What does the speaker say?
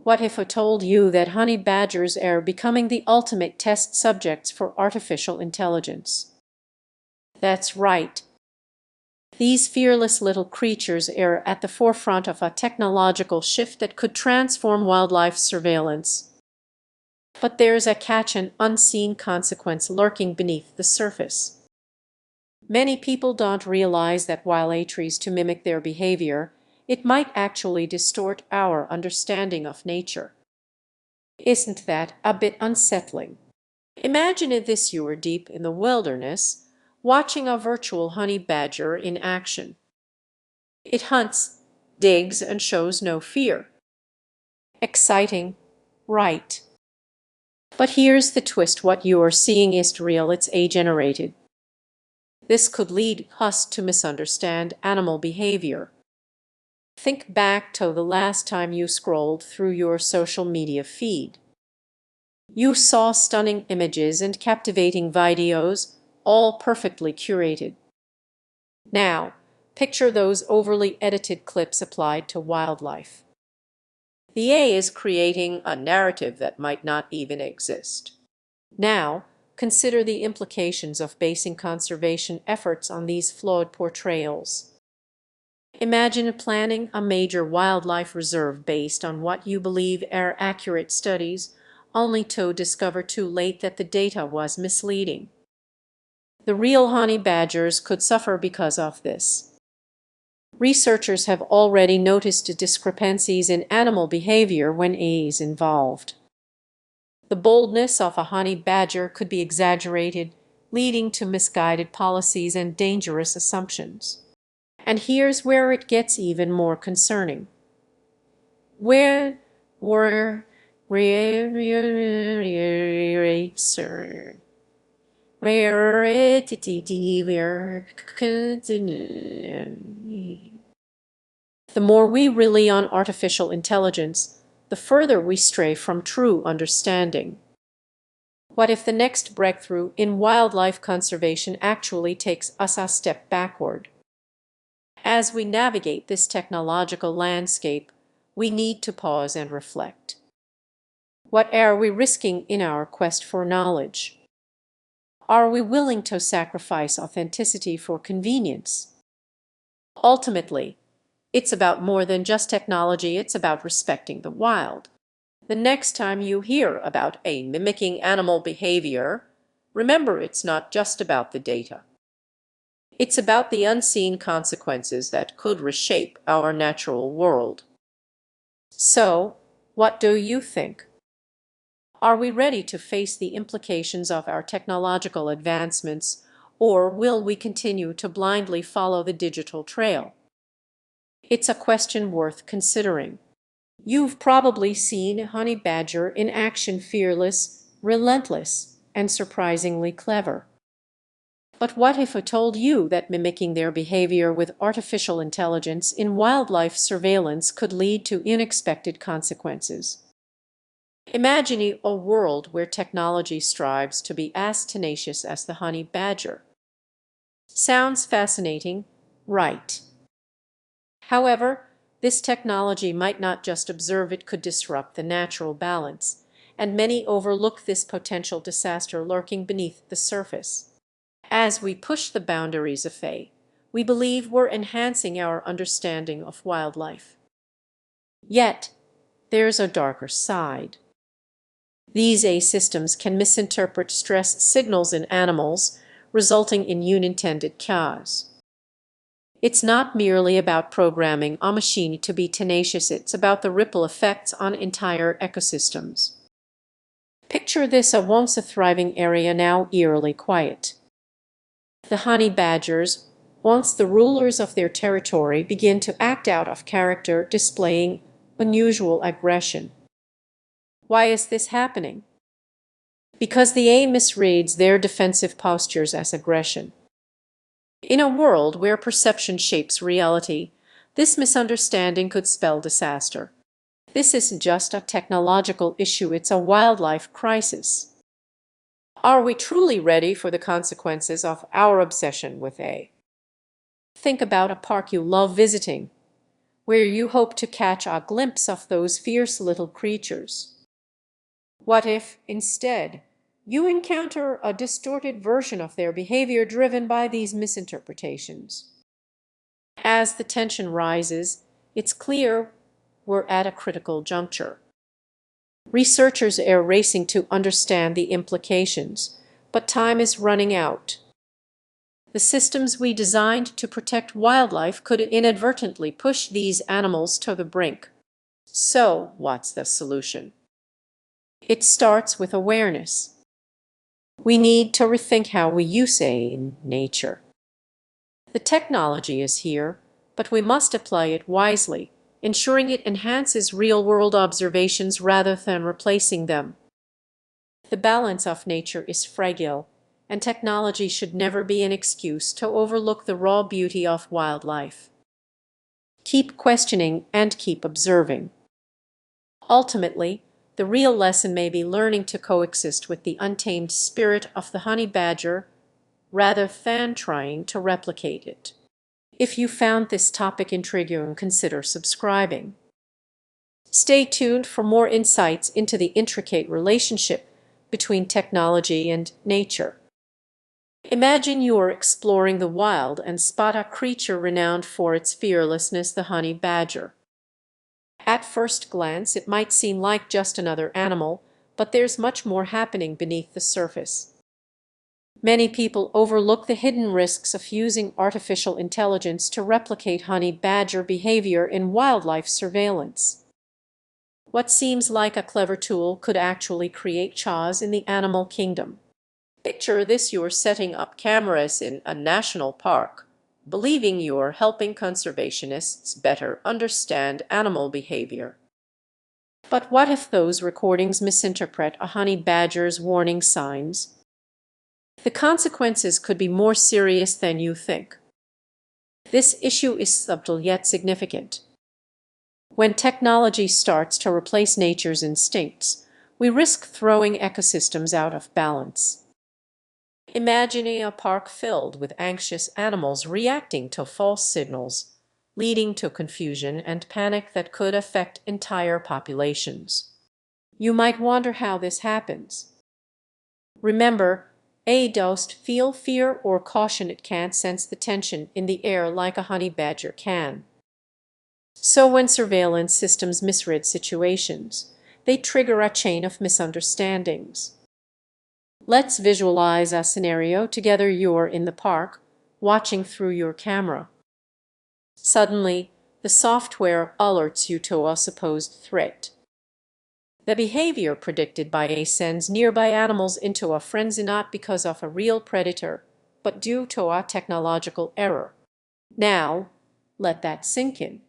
What if I told you that honey badgers are becoming the ultimate test subjects for artificial intelligence? That's right. These fearless little creatures are at the forefront of a technological shift that could transform wildlife surveillance. But there's a catch, an unseen consequence lurking beneath the surface. Many people don't realize that while they tries to mimic their behavior, it might actually distort our understanding of nature. Isn't that a bit unsettling? Imagine if this you were deep in the wilderness, watching a virtual honey badger in action. It hunts, digs, and shows no fear. Exciting, right? But here's the twist: what you are seeing isn't real, it's AI-generated. This could lead us to misunderstand animal behavior. Think back to the last time you scrolled through your social media feed. You saw stunning images and captivating videos, all perfectly curated. Now, picture those overly edited clips applied to wildlife. The AI is creating a narrative that might not even exist. Now, consider the implications of basing conservation efforts on these flawed portrayals. Imagine planning a major wildlife reserve based on what you believe are accurate studies, only to discover too late that the data was misleading. The real honey badgers could suffer because of this. Researchers have already noticed discrepancies in animal behavior when AI is involved. The boldness of a honey badger could be exaggerated, leading to misguided policies and dangerous assumptions. And here's where it gets even more concerning. Where were the more we rely on artificial intelligence, the further we stray from true understanding. What if the next breakthrough in wildlife conservation actually takes us a step backward? As we navigate this technological landscape, we need to pause and reflect. What are we risking in our quest for knowledge? Are we willing to sacrifice authenticity for convenience? Ultimately, it's about more than just technology, it's about respecting the wild. The next time you hear about a mimicking animal behavior, remember it's not just about the data. It's about the unseen consequences that could reshape our natural world. So, what do you think? Are we ready to face the implications of our technological advancements, or will we continue to blindly follow the digital trail? It's a question worth considering. You've probably seen a honey badger in action, fearless, relentless, and surprisingly clever. But what if I told you that mimicking their behavior with artificial intelligence in wildlife surveillance could lead to unexpected consequences? Imagine a world where technology strives to be as tenacious as the honey badger. Sounds fascinating, right? However, this technology might not just observe, it could disrupt the natural balance, and many overlook this potential disaster lurking beneath the surface. As we push the boundaries of AI, we believe we're enhancing our understanding of wildlife. Yet, there's a darker side. These AI systems can misinterpret stress signals in animals, resulting in unintended chaos. It's not merely about programming a machine to be tenacious, it's about the ripple effects on entire ecosystems. Picture this: a once a thriving area now eerily quiet. The honey badgers, once the rulers of their territory, begin to act out of character, displaying unusual aggression. Why is this happening? Because the AI misreads their defensive postures as aggression. In a world where perception shapes reality, this misunderstanding could spell disaster. This isn't just a technological issue, it's a wildlife crisis. Are we truly ready for the consequences of our obsession with AI? Think about a park you love visiting. where you hope to catch a glimpse of those fierce little creatures. What if, instead, you encounter a distorted version of their behavior driven by these misinterpretations? As the tension rises, it's clear we're at a critical juncture. Researchers are racing to understand the implications, but time is running out. The systems we designed to protect wildlife could inadvertently push these animals to the brink. So, what's the solution? It starts with awareness. We need to rethink how we use nature. The technology is here, but we must apply it wisely, ensuring it enhances real-world observations rather than replacing them. The balance of nature is fragile, and technology should never be an excuse to overlook the raw beauty of wildlife. Keep questioning and keep observing. Ultimately, the real lesson may be learning to coexist with the untamed spirit of the honey badger rather than trying to replicate it. If you found this topic intriguing, consider subscribing. Stay tuned for more insights into the intricate relationship between technology and nature. Imagine you are exploring the wild and spot a creature renowned for its fearlessness, the honey badger. At first glance, it might seem like just another animal, but there's much more happening beneath the surface. Many people overlook the hidden risks of using artificial intelligence to replicate honey badger behavior in wildlife surveillance. What seems like a clever tool could actually create chaos in the animal kingdom. Picture this: you're setting up cameras in a national park, believing you're helping conservationists better understand animal behavior. But what if those recordings misinterpret a honey badger's warning signs? The consequences could be more serious than you think. This issue is subtle yet significant. When technology starts to replace nature's instincts, we risk throwing ecosystems out of balance. Imagining a park filled with anxious animals reacting to false signals, leading to confusion and panic that could affect entire populations. You might wonder how this happens. Remember, a doesn't feel fear or caution. It can't sense the tension in the air like a honey badger can. So when surveillance systems misread situations, they trigger a chain of misunderstandings. Let's visualize a scenario together. You're in the park, watching through your camera. Suddenly, the software alerts you to a supposed threat. The behavior predicted by AI sends nearby animals into a frenzy, not because of a real predator, but due to a technological error. Now, let that sink in.